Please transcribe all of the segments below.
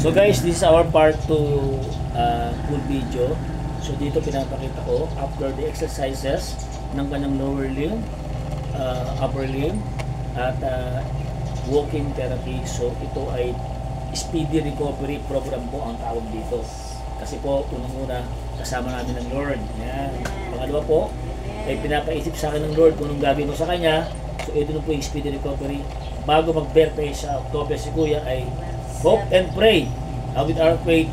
So guys, this is our part 2 full video. So dito pinapakita ko after the exercises ng kanyang lower limb, upper limb, at walking therapy. So ito ay speedy recovery program po ang tawag dito. Kasi po, unang-una, kasama natin ng Lord. Yan. Pangalawa po, ay pinapaisip sa akin ng Lord kung anong gagawin ko sa Kanya. So ito na po yung speedy recovery. Bago mag-birthday sa October si Kuya ay hope and pray. With our faith,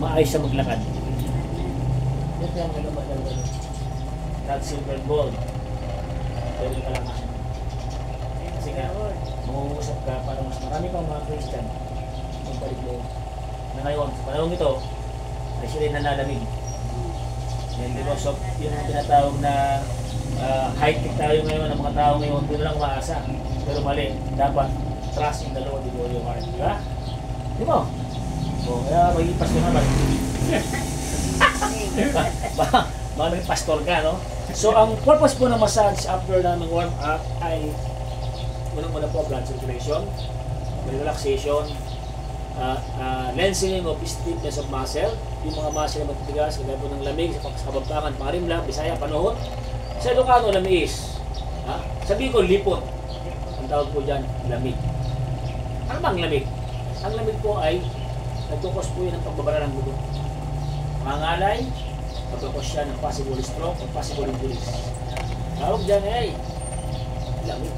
maayos siya maglakad. Ito yung magandang not silver and gold. Pero ka lang kasi. Kasi nga, mangungusap ka para mas marami pang mga Christian. Magbalik mo. Na ngayon, sa panahon ito, ay sila yung nalalamig. And because of yung tinatawag na high-tech tayo ngayon, ng mga tao ngayon, doon lang umaasa. Pero mali, dapat trust in the Lord with all your heart. Diba? Di mo? O, kaya magigipas ko naman. Baka may pastor ka, no? So, ang purpose po ng massage after namin warm up ay unang-una po blood circulation, relaxation, lengthening of stiffness of muscle, yung mga muscle na matitigas, kagaya po ng lamig sa kabampangan, Pangarimla, Bisaya, Panohon. Sa Ilocano, lamiis. Sa Bicol, lipot. Ang tawag po dyan, lamig. Ano bang lamig? Ang lamig po ay nagtukos po yun ng pagbabara ng dugo. Mangalay, pagtukos siya ng possible stroke o possible injuries. Tawag dyan ay lamig.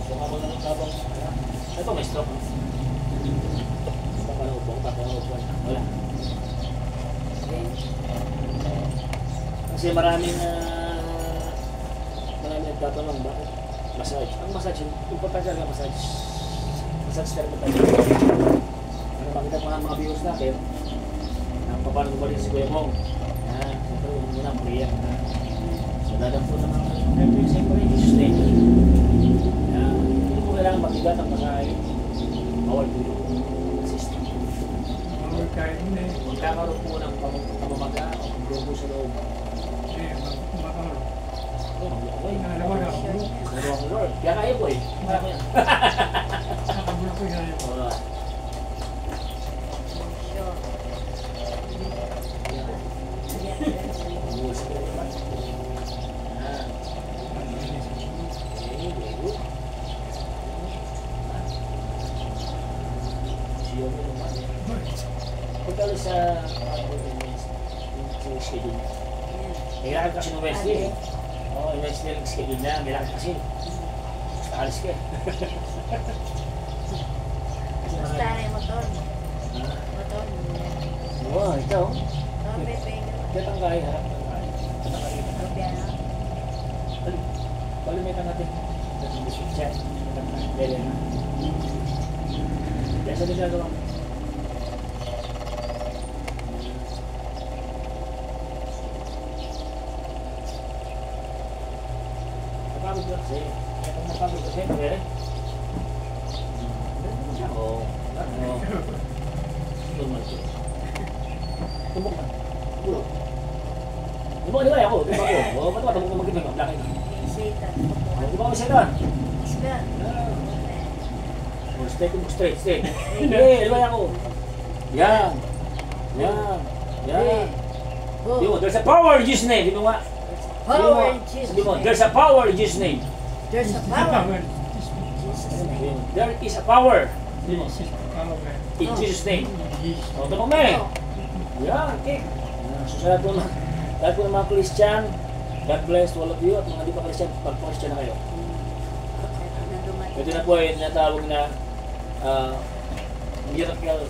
So, kapag nagtabang, ito may stroke. Papanaupo. Wala. Kasi maraming nagtatanong bakit massage. Ang massage, importante talaga massage. Massage therapy tayo. Ano makita mga viewers natin, paano bumalik si Kuya Mong. Ito muna ang prayer. So dadang po naman every second Jesus name. Hindi po kailangan mabigat ang masahe. Bawal po yung system. Magkakaroon po ng pamamaga o pagdugo sa loob. Kaya kaya po eh. Marami yan. Nakabulok ko yan. Pagkali sa schedule. Kailangan kasi ng Wednesday. Oo, yung Wednesday yung schedule na. Kailangan kasi. Alis ka. Basta na yung motor. Motor. Oo, ikaw. Pepe. Datang kaya, harap ng kaya. Palimutan natin. Datang bisip siya. Datang kaya. Dele na. Kaya sa ginagawa mo. Napagod ka kasi. Kaya napagod kasi. Kaya oo. Tumbok ka. Tumbok ka. Tumbok. Tumbok ka ako. Tumbok ako. Oo, ba't ba? Tumbok ka magkibig. Ang laki na. Satan. Tumbok ka satan. Isla. Straight. Hindi, luway ako. Yan. Yun, there's a power in Jesus' name. Di mo nga. Power in Jesus' Sabi mo, name. there's a power in Jesus' name. There's a power. Jesus' name. There is a power. Di mo. In In Jesus' name. O, ito mo eh. Yan, okay. So, sa lahat po ng mga Christian, God bless to all of you. At mga di pa Christian, pag-Christian na kayo. Ito na po ay natawag na miracle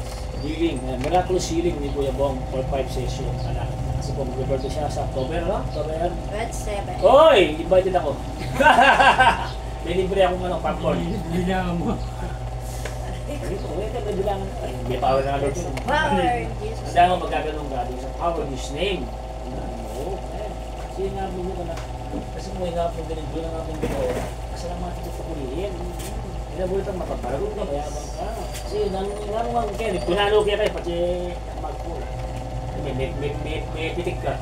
healing, miraculous healing ni Kuya Bong for 5 sessions. Kasi po mag-birthday siya sa October, no? October. Red 7. Oy! Invited ako. May libre akong popcorn. Bilangan mo. May power na Lord. Power in Jesus' Handa mo magkaganong gado sa power in His name. Kasi nga po mo na. Kasi mo nga po ganun, doon nga po ganun. Kasi lang mga ito kulihin. Inabulit ang mapaparagot ka, mayabang ka. Kasi nanungang kayo, punalo kayo kayo, pati magpo. May pitik ka.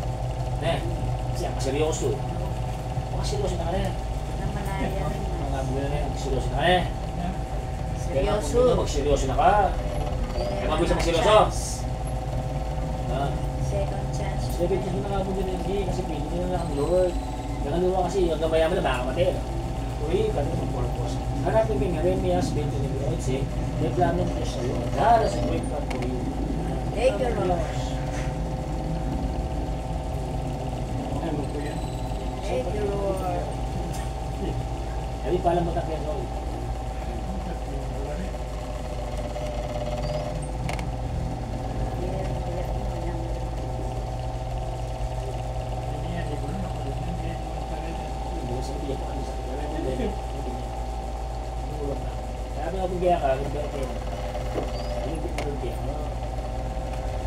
Kasi ang seryoso. Mga seryoso na ka na yan. Namalaya rin na. Mga bulan na yan, seryoso na ka na yan. Kaya nga Seryoso. kung hindi magseryoso na ka. Kaya mabilis na seryoso. Ah, Second chance. second chance mo na nga po hindi kasi pili nyo na ang Lord. Yung ano kasi hanggang mayaman na makakamatay. Uy, ganun ang purpose. Hanapin kayo nga Jeremias 20:11. May plano ko sa iyo. Dara sa great plan for you. Thank you, Lord. Ano po yan? Thank you, Lord. Sabi pala mo takyan ko. Hindi yan, iba na ako. Hindi yan, Hindi ko sabihin ko ano sa kanya. Sabi nga kung kaya ka, kung kaya kayo. Hindi ko kung kaya.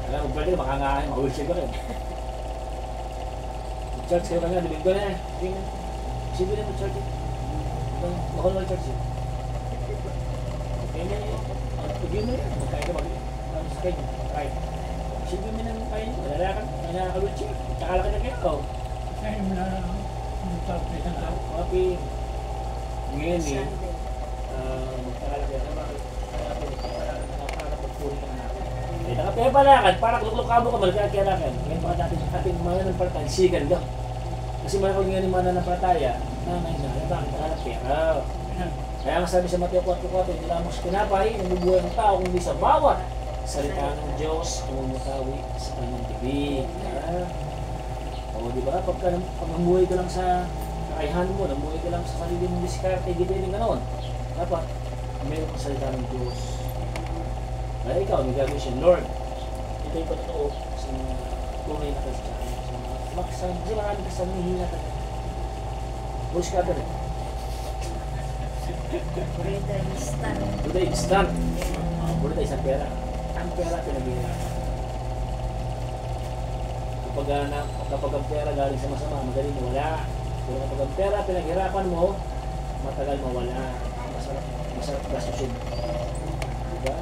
Alam mo, pwede makangahin, maka-wheelchair ka rin. Church kayo kanya, libig ko na eh. Sige na mo church eh. Bakal mo church eh. Kaya na yun. Pag-yun mo yan, magkain ka mag-sakay mo. Right. Sige mo nang kain mo. Naka-wheelchair. Kakalaki na kayo. Oh. Kaya mo na yung tao, isang tao. Papi. Ngayon eh. Sunday. Magkakalaki na bakit? Kaya para pagpuri ka na natin. Eh, nakapepalakad, para luklukabo ka, malagkakirakan. Ngayon baka natin ating mga nanampalataya, sigan daw. Kasi malakawin nga ni mga nanampalataya, nanay na, bakit nakakalap pera? Kaya nga sabi sa Mateo 4:4, hindi lamang sa pinapay, nabubuhay ng tao, kundi sa bawat salita ng Diyos, tumumutawi sa kanyang tibig. O, di ba? Pag namuhay ka lang sa kakayahan mo, namuhay ka lang sa sarili mong diskarte, gipiling ka noon. Dapat, mayroon kang salita ng Diyos. Kaya ikaw, may gagawin siya, Lord, ito yung patotoo sa mga tunay na Kristiyano. Kasi marami kasi nanghihina ka. Bush ka rin. Brother Stan. Buda instant. Buda isang pera. Ang pera pinaghihina. Kapag ang pera galing sa masama, madaling mawala. Pero kapag ang pera pinaghirapan mo, matagal mawala. Masarap gastusin. Diba?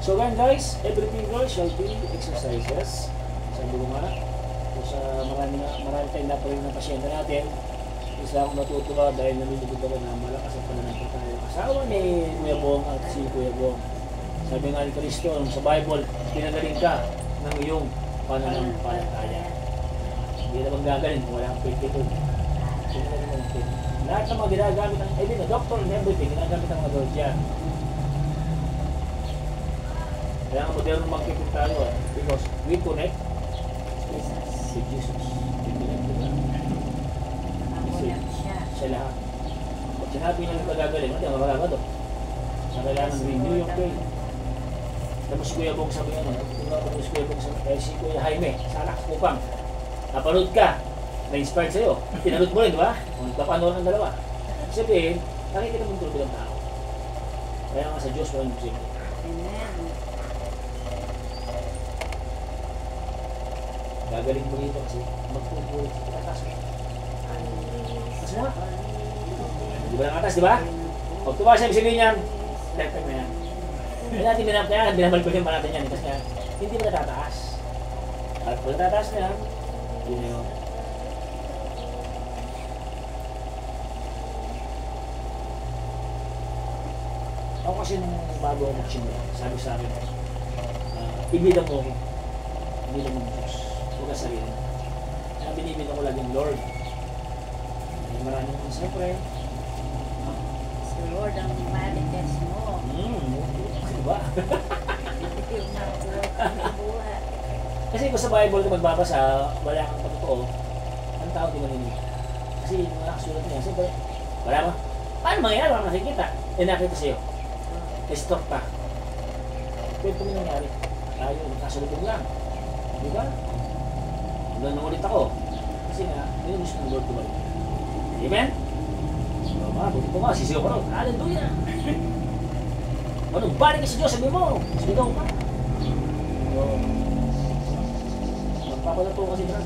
So then guys, everything girl shall be exercises. Sabi ko nga, so sa marami tayong naparin ng pasyente natin, isa akong natutuwa dahil nalulugod ako na malakas ang pananampalataya ng asawa ni Kuya Bong at si Kuya Bong. Sabi nga ni Kristo sa Bible, pinagaling ka ng iyong pananampalataya. Hindi na magagaling kung wala kang faith ito. Pinagaling ng faith. Lahat ng mga ginagamit ng, na doctor and everything, ginagamit ang mga Lord yan. Kaya ang modernong marketing tayo because we connect with Jesus. We connect with God. Nakakulat siya. Siya lahat. Pag sinabi niya yung pagagaling, hindi ang magagato. Sa kailangan renew yung faith. Tapos si Kuya Bong sabi nga, si Kuya Bong sabi, si Kuya Jaime, sa anak, upang napanood ka, na-inspired sa'yo. Pinanood mo rin, di ba? Kung nagpapanood ng dalawa. Sabihin, nakikita mo yung tulog ng tao. Kaya nga sa Diyos, walang musik. Amen. Gagaling mo dito kasi magpupulit sa atas mo. Atas mo? Di ba ang atas, di ba? Pag tumaas siya, ibig niyan, left mo yan. Kaya natin binabalik ko natin yan kasi hindi mo natataas. At kung natataas na yan, yun na yun. Ako kasi nung bago ako magsimula, sabi sa akin, ibilang mo ako. Ibilang mo ng Diyos. Huwag ka sarili. Kaya binibilang ko lagi ang Lord. Maraming kong siyempre. Si Lord ang marites mo. Diba? Yung nakuha ng buhay. Kasi kung sa Bible ito magbabasa, wala kang patotoo, ang tao di maninig. Kasi yung mga nakasulat niya, siyempre, wala mo. Paano mangyayari? Wala nakikita. Eh nakita sa'yo. Stop ka. Pwede mo nangyari. Tayo, nakasulat mo lang. Diba? Nanungulit ako. Kasi nga, yun gusto ng Lord tumalik. Amen? So, buti po nga, sisigaw ko rin. Hallelujah! Anong balik ka sa Diyos, sabi mo? Sigaw ka. So, magpapalato kasi na.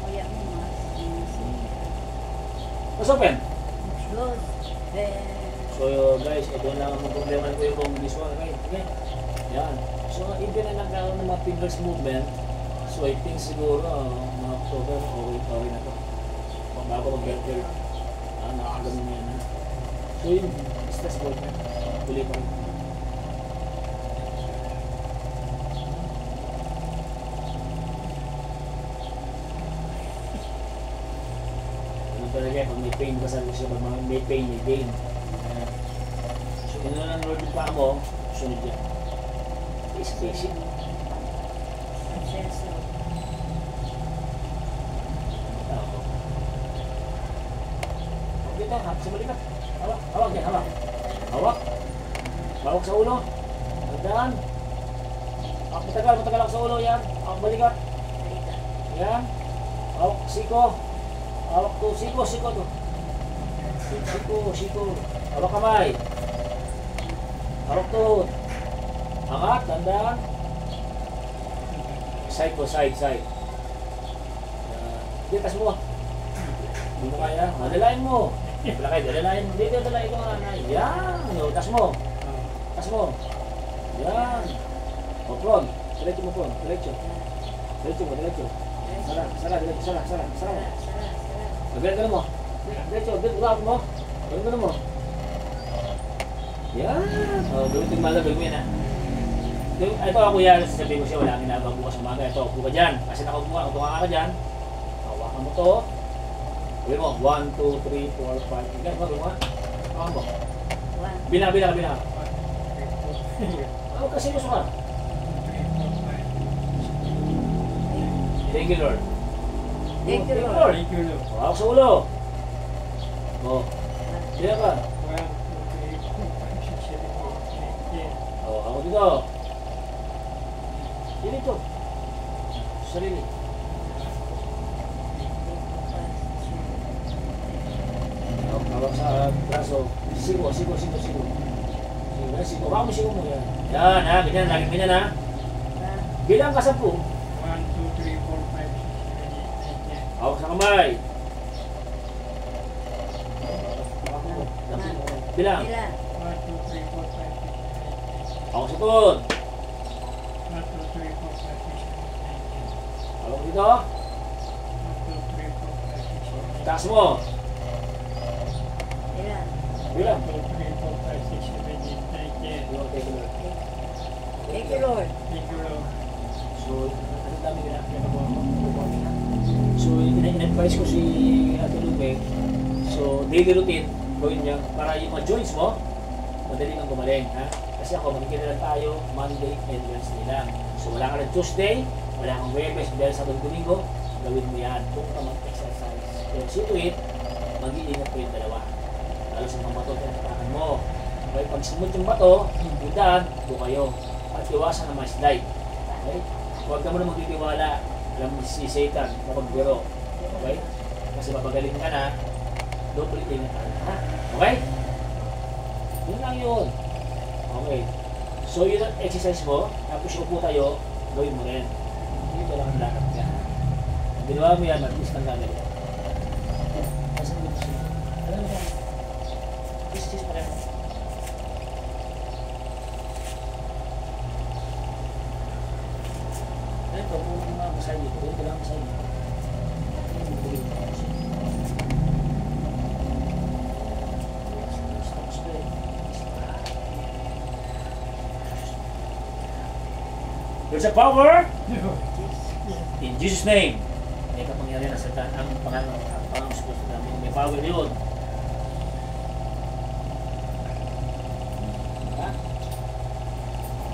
Kaya mo mas. Let's open. Lord. So guys, ito lang ang problema ko yung visual. Okay? Yan. So, even na nagkaroon ng mga fingers movement, so I think siguro mga October, okay na to. Bago mag-better, nakakagano na yan. So yun, stress ball na. Huli pa rin. Ano talaga, pag may pain, basta siya, pag may pain, may gain. So yun na lang Lord yung pa mo, sunod yan. Basic, basic. Success. Dito, sa balikat. Hawak, hawak yan, hawak. Hawak. Hawak sa ulo. Tandaan. Matagal ako sa ulo yan. Hawak balikat. Yan. Hawak siko. Hawak to, siko to. Siko. Hawak kamay. Hawak to. Angat, tandaan. Side ko, side. Ditas mo. Hindi mo kaya. Dalain mo. Wala kayo, dalain mo. Dito, dalain ko nga. Yan. Tas mo. Yan. O, front. Diretso mo, front. Diretso. Sara. Gagawin mo. Diretso. Gagawin mo. Yan. O, gawin yung maga. Gawin mo yan, ha. Ito ako yan. Sasabihin ko siya, wala ginagawa bukas umaga. Ito, upo ka dyan. Kasi nakaupunga ka dyan. Hawakan mo to. Gawin mo, 1, 2, 3, 4, 5. Ganyan mo, gawin mo. Hawakan mo. Bilang. Huwag ka seryoso ka. Thank you, Lord. Thank you, Lord. Thank you, Lord. Hawak sa ulo. O. Bilang ka. 1, 2, 3, 4, 5, 6, 7, 8, 9, 10. O, ako dito. Dito. Sarili. Hawak sa braso. Sigo. Hawak mo sigo mo yan. Yan ha, ganyan. Laging ganyan ha. Bilang ka 10. 1, 2, 3, 4, 5, 6, 7, 8, 9, 10. Hawak sa kamay. Bilang. 1, 2, 3, 4, 5, 6, 7, 8, 9, 10. Hawak sa tuhod. 1, 2, 3, 4, 5, 6, 7, 8, 9, 10. Hawak dito. 1, 2, 3, 4, 5, 6, 7, 8, 9, 10. Taas mo. Bilang. 1, 2, 3, 4, 5, 6, 7, 8, 9, 10. Thank you, Lord. Thank you, Lord. So, ang dami ginagawa mo. So, in-advise ko si Ate Lupe. So, daily routine, gawin niya para yung mga joints mo, madali kang gumaling. Ha? Kasi ako, magkikita lang tayo Monday and Wednesday lang. So, wala ka ng Tuesday, wala kang Webes, dahil sa Domingo, gawin mo yan. Kung ka mag-exercise. Kaya see to it, mag-iingat ko yung dalawa. Lalo sa mga bato, tinatakan mo. Okay, pag simot yung bato, budan, doon kayo. At iwasan na ma-slide. Okay? Huwag ka muna magtitiwala. Alam mo si Satan na magbiro. Okay? Kasi mapagaling ka na, double ingat ka na. Ha? Okay? Yun lang yun. Okay. So yun ang exercise mo, tapos upo tayo, gawin mo rin. Dito lang ang lakad ka. Ang ginawa mo yan, at-least kang gagaling. Kasi dito siya. Alam mo yan. Tis pa rin. Ito, puno nga masaya dito. Ito lang masaya dito. There's a power in Jesus' name. May kapangyarihan na Satan. Ang pangalang supposed namin. May power yun.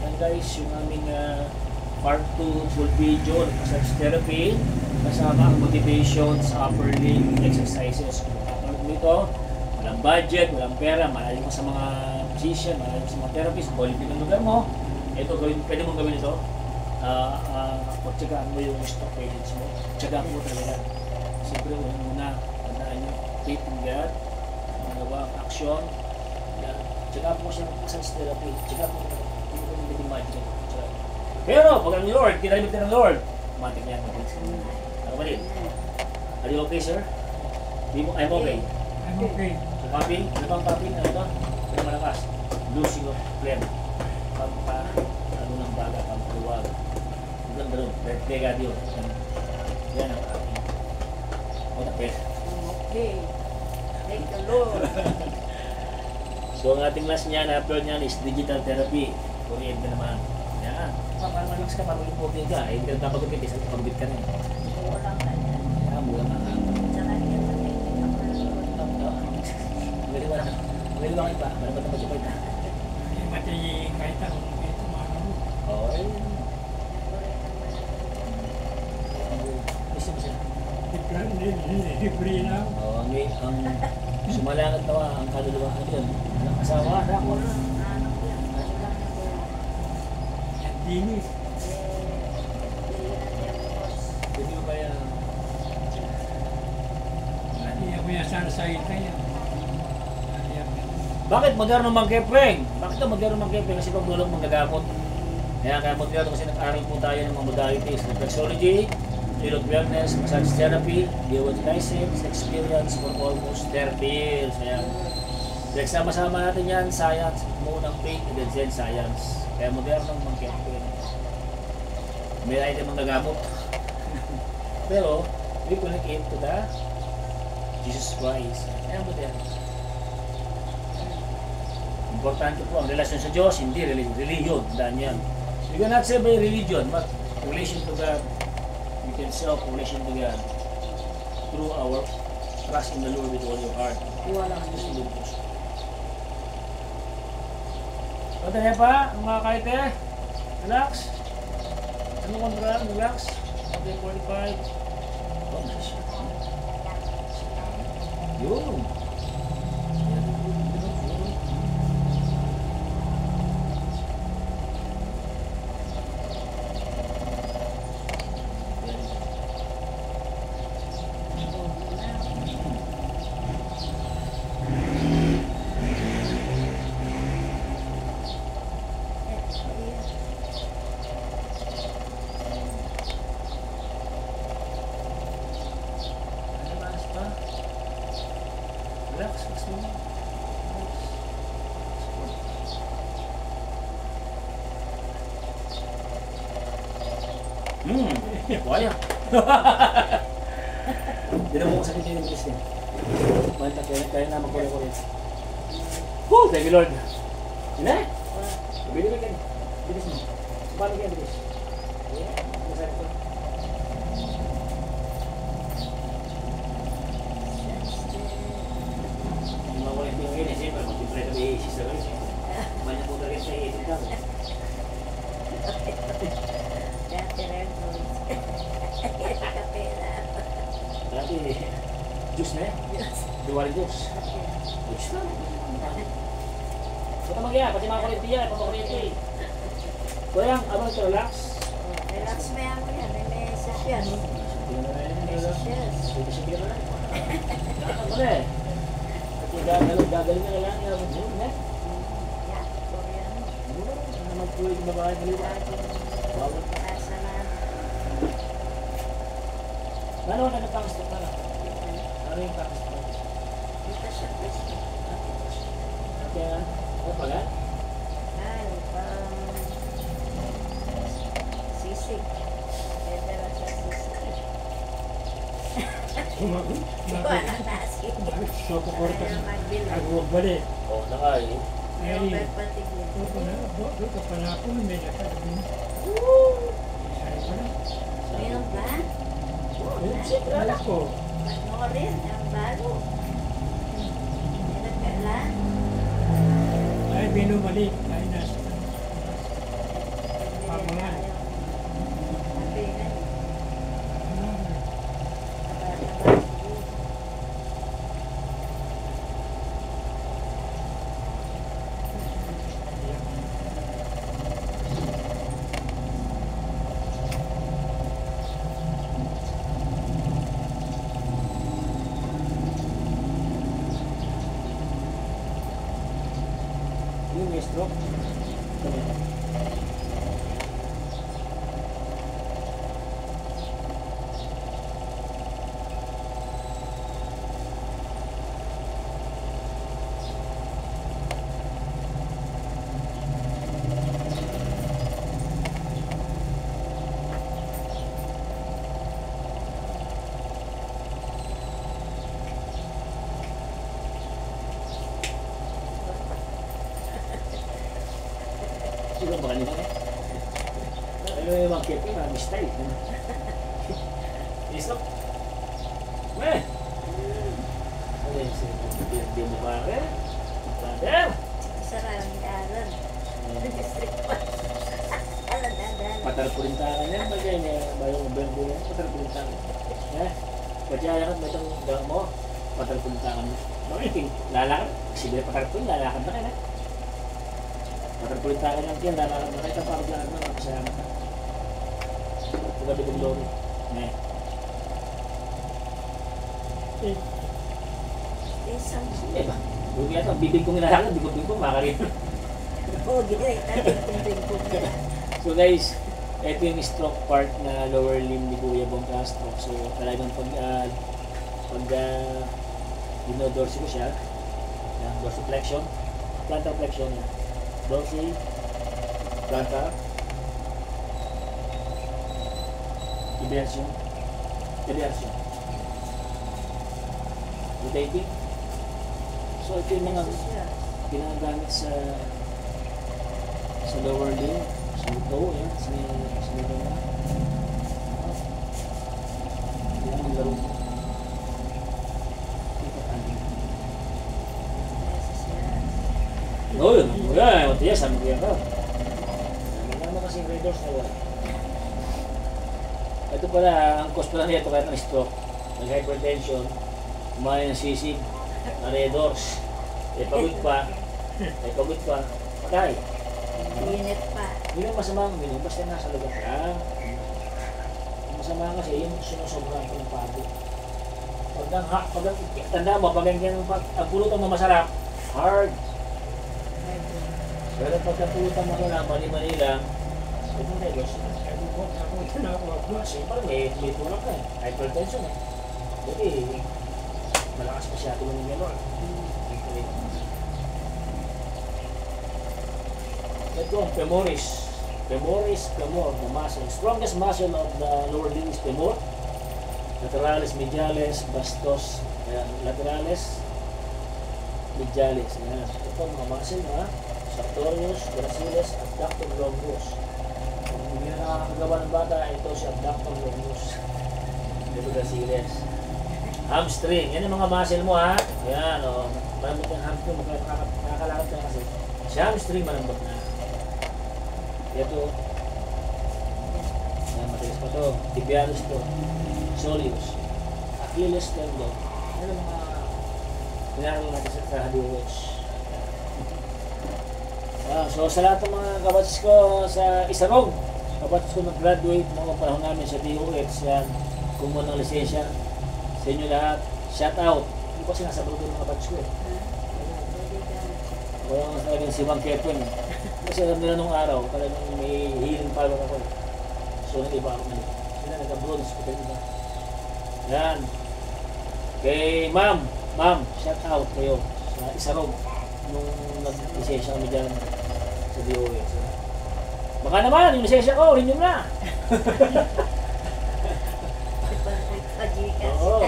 Yan guys, yung aming part 2 full video ng massage therapy kasama ang motivation sa upper limb exercises. Kung kapag dito, walang budget, walang pera, malalim mo sa mga physician, malalim sa mga therapist, quality ng lugar mo, ito pwede mong gawin ito. Pagtsagaan mo yung stock pages mo, tsagaan mo talaga. Siyempre, una, tandaan nyo, take and get, magawa ang action, tsagaan mo siya ng massage therapy, tsagaan mo yung magic. Pero, pag ang Lord, kinahimik din ng Lord, matik niya, matik siya. Ano ba rin? Are you okay, sir? I'm okay. I'm okay. So, papi, ano bang papi? Ano ito? Ano malakas? Losing of phlegm. Ano ng bago? umaga, pampaluwag. Ang ganda rin, vertigan yun. Yan ang aking tapos. Okay. Thank the Lord. So ang ating last niyan, after niyan is digital therapy. Kuryente naman. Yan. Parang malakas ka, parang improving ka. Eh, hindi ka napagupit, isang napagupit ka na eh. Walang kanya. Yan, mula ka lang. Tsaka hindi naman nagtitik Pwede ba na? Pwede ba kayo pa? Meron ba ito mag-support na? Mati kahit anong ito mga Oo, eh. Gusto mo sila? libre lang. Oo, ang sumalangat na ang kaluluwa ka yun. Ang asawa, anak mo. At dinis. Pwede mo kaya... Hindi ako yan sana sa kaya. Bakit magkaroon ng magkepeng? Bakit ito magkaroon ng magkepeng? Kasi pag walang magagamot. Kaya magkaroon kasi nag-aral po tayo ng mga modalities. Reflexology, field wellness, massage therapy, biogenesis, experience for almost 30 years. Ayan. Sama-sama natin yan, science, munang faith, and then science. Kaya magkaroon ng magkepeng. May item ang nagamot. Pero, we connect it to the Jesus Christ. Ayan po yan. Importante po ang relasyon sa Diyos, hindi religion. Dahil yan. You cannot say by religion, but relation to God, you can say of relation to God through our trust in the Lord with all your heart. Iwala ka sa Diyos. Pwede pa, ang mga kaite, relax. Ano kontrol? Relax. Okay, 45. Oh, nice. Yun. Relax, relax mo. Kaya. Hindi na mo sakit yung Diyos niya. Manta, kaya na magkulit-kulit. Woo! Thank you, Lord. Hindi? Bili mo kayo. Bilis mo. Paano kayo, bilis? Yeah, masarap ko. Makulit mo yun eh, siyempre, mag-try na may isis na rin. Banyak po talaga sa iisip ka. Dati, juice na eh. Diwali juice. Juice na. Ito mag-iya, pati mga kulit niya, pamakulit eh. Kaya, abang ito, relax. Relax mo yan mo yan. May sasyan. Sige na lang. Ano eh? Gagaling na lang yung moon, eh? Yeah, Korean. Ano magpulit yung babae ng liwa? Bawal. Asa na. Ano ka nagpang-stop na lang? Ano yung pang-stop? Dito siya gusto. Kaya, ano pala? Ay, sisig. Pwede lang siya sisig. Ikaw na nasi. So, kukurta. Ayaw magbili. Ako balik. Oo, nakay. Ayaw Ay, magpatigil. doon ka pala ako, may nakalabi. Meron ba? Siyempre, anak ko. Panoorin ang bago. Meron ka lang. Ay, binumalik. Ay, nasa. Pamangan. Sabi nga. Yung may stroke. may mga kepi, marami style. Isok. Meh! Ano yun siya? Hindi mo ba rin? Brother! Sarang dalan. District pa. Alam dalan. Patarpulintakan yan, bagay niya. Bayong berde yan, patarpulintakan. Pagyayakan mo itong gang mo, patarpulintakan mo. Bakit? Lalakad. Sige, patarpulin, lalakad na kayo. Patarpulintakan lang yan, lalakad na kayo. Tapos lalakad na, mapasalamat ka. Pagkabi kong lori. Isang. Hindi ba? Huwag yata, bibig kong nilalakad, bibig kong makarin. Oo, ginay. Tating-ting-ting nila. So guys, ito yung stroke part na lower limb ni Kuya Bongka stroke. So talagang pag dinodorsi ko siya, yan, dorsiflexion, plantar flexion, yan. Dorsi, plantar, eversion, eversion, rotating. So ito yung mga ginagamit sa lower limb. Ito, yan, sinito na. Yan ang laro mo. Ito tanding. Oo, yun. Wala, matiya, sabi ko yan ka. Wala naman kasing radars na wala. Ito pala, ang cause pala nito kahit ng stroke, nag-hypertension, kumain ng sisig, na radars. Pagod pa, patay. Init pa. Hindi naman masama ang uminom, basta nasa lugar ka. Ang masama kasi yung sinusobrahan ko ng pagod. Tanda mo, pag ang pulutan mo masarap, hard. Pero pag ang pulutan mo masarap, mali-mali lang, ito na yun. Kasi parang may tulak ka eh. Hypertension eh. Buti, malakas pa siya tulong yung gano'n. Ito ang femoris. Femur, the muscle. Strongest muscle of the lower limb is femur. Lateralis medialis, bastos, lateralis medialis. Ayan. Ito mga muscle na sartorius, gracilis, abductor longus. Kung hindi na nakakagawa ng bata, ito si abductor longus. Ito gracilis. Hamstring. Yan yung mga muscle mo ha. Ayan o. Malambot yung hamstring mo. Nakakalakad ka kasi. Si hamstring malambot na. Ito, matigas pa ito, tibialis ito, soleus, Achilles tendon. Ano mga pinaral natin sa DOH. So sa lahat ng mga kabatsis ko sa Isarog, kabatsis ko nag-graduate mga panahon namin sa DOH, yan, kumuha ng lisensya sa inyo lahat, shout out. Hindi ko kasi nasa bruto ng kabatsis ko eh. Wala nga talagang si Mang Kepwen eh. Kasi alam nila nung araw, talagang may healing power ako. So, nag-iba ako nila. Sila nag-bronze ko iba. Yan. Kay ma'am, shout out kayo sa Isarog nung nag-lisensya kami dyan sa DOS. Baka naman, yung lisensya ko, renew na. Oo.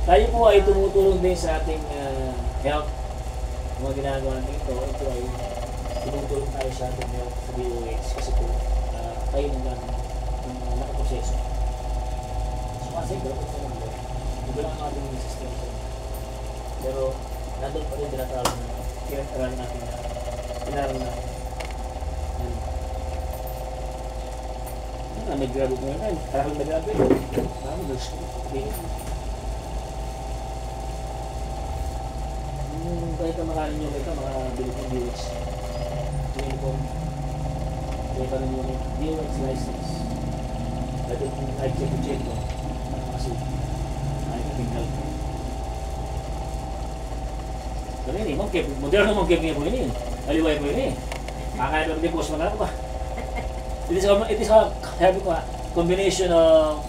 Tayo po ay tumutulong din sa ating health. Mga ginagawa nito, ito ay tumutulong tayo sa ating health sa DOH kasi po tayo nang nakaproseso. So kasi dapat naman doon. Iba lang ang ating system. Pero nandun pa rin pinag-aralan natin na pinaral natin. May graduate mo yun. Parang may graduate. Parang may kahit ang makanin nyo ito, mga bilik ng DOH. Uniform. Kahit ang nyo DOH license. Kahit yung check mo. Kasi, kahit yung tinggal. Pero yun eh, modern mong kip niya po yun eh. Aliway po yun eh. Kakaya ba hindi post mo na ako ba? It is a combination of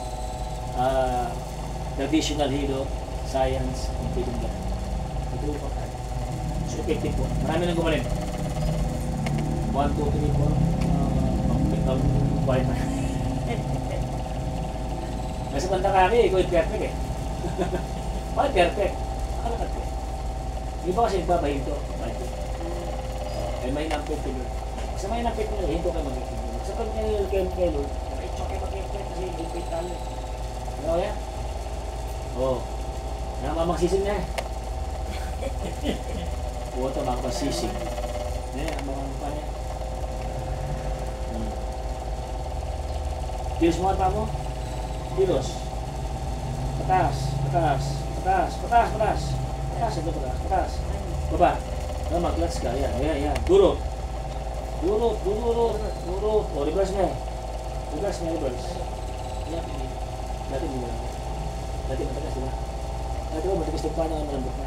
traditional hilo, science, and feeling lang. Ito po pa. So, effective po. Marami nang gumaling. 1, 2, 3, 4. Pang buhay na. Kasi kung nakaki, ikaw yung perfect eh. Bakit perfect? Nakalakad ko. Hindi ba kasi nagbabahinto? Ay, may nampit ko yun. Kasi may nampit ko yun, hinto kayo mag-itigil. Sa pag kayo Lord, i-check kasi lupit tayo. Ano kaya? Oo. Namamagsising na eh. Puwata mga pasising. Ayan, ang mga mukha niya. Kilos mo pa mo? Kilos. Patas, patas, patas, patas, patas. Patas, ito patas, patas. Baba. Mag-clutch ka. Ayan. Duro. Duro. O, reverse na eh. Reverse. Ayan. Dati mo lang. Dati matagas, diba? Dati mo matagas yung panang malambot na.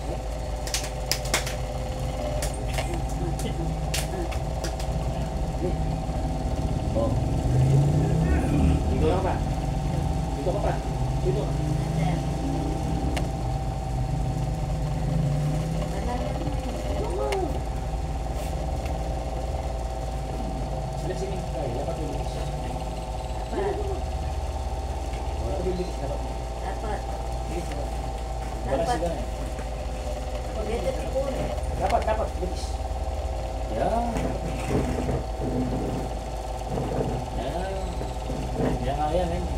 Ayan. Oh. Dito ka pa. Dito. Sini. Dapat bilis. Wala bilis dapat. Dapat. Bilis dapat. Dapat. Dapat. Dapat bilis. Yan.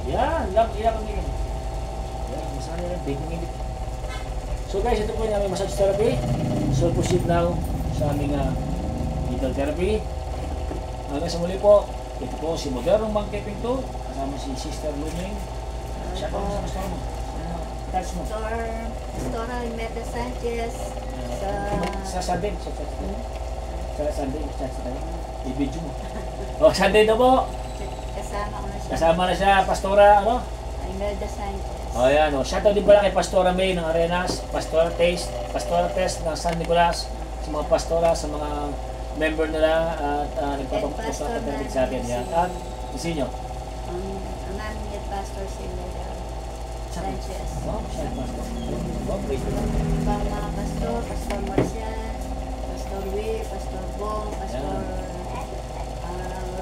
Yan. Yan, pamilya. Yan, masaya yan. Big minute. So guys, ito po yung aming massage therapy. So proceed now sa aming needle therapy. Hanggang sa muli po, ito po si Modernong Monkey Pinto, kasama si Sister Luming. Siya po sa pastor mo. Touch mo. Pastora Imelda Sanchez. Sa Sunday. Sa Sunday. I-video mo. O, Sunday na po. Kasama ko na siya. Kasama na siya, Pastora, ano? Imelda Sanchez. O, yan. O, shoutout din pala kay Pastora May ng Arenas, Pastora Test ng San Nicolas, sa mga pastora, sa mga member nila at nagpapapastor sa atin. Yan. At, isi nyo. Ang namin yung pastor si Imelda Sanchez. Oh, siya ang pastor. Oh, praise the Lord. Ibang mga pastor, Pastor Marcial, Pastor Will, Pastor Bong, Pastor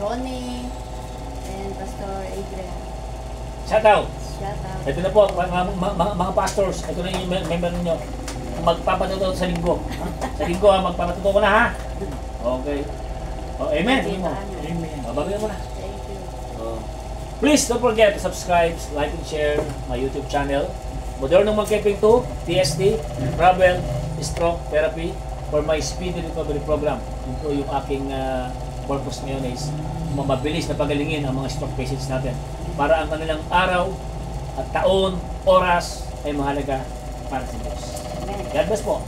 Ronnie, and Pastor Adrian. Shoutout! Shout out. Ito na po, mga pastors, ito na yung member ninyo. Magpapatuto sa linggo. Ha? Sa linggo, magpapatuto ko na ha. Okay. Oh, amen. Amen. Babagoy mo na. Thank you. Please don't forget to subscribe, like, and share my YouTube channel. Modernong Monkey 2, TSD, Travel, Stroke Therapy for my speedy recovery program. Yun po yung aking purpose ngayon is mabilis na pagalingin ang mga stroke patients natin para ang kanilang araw at taon, oras ay mahalaga para sa Diyos. Amen. God bless po.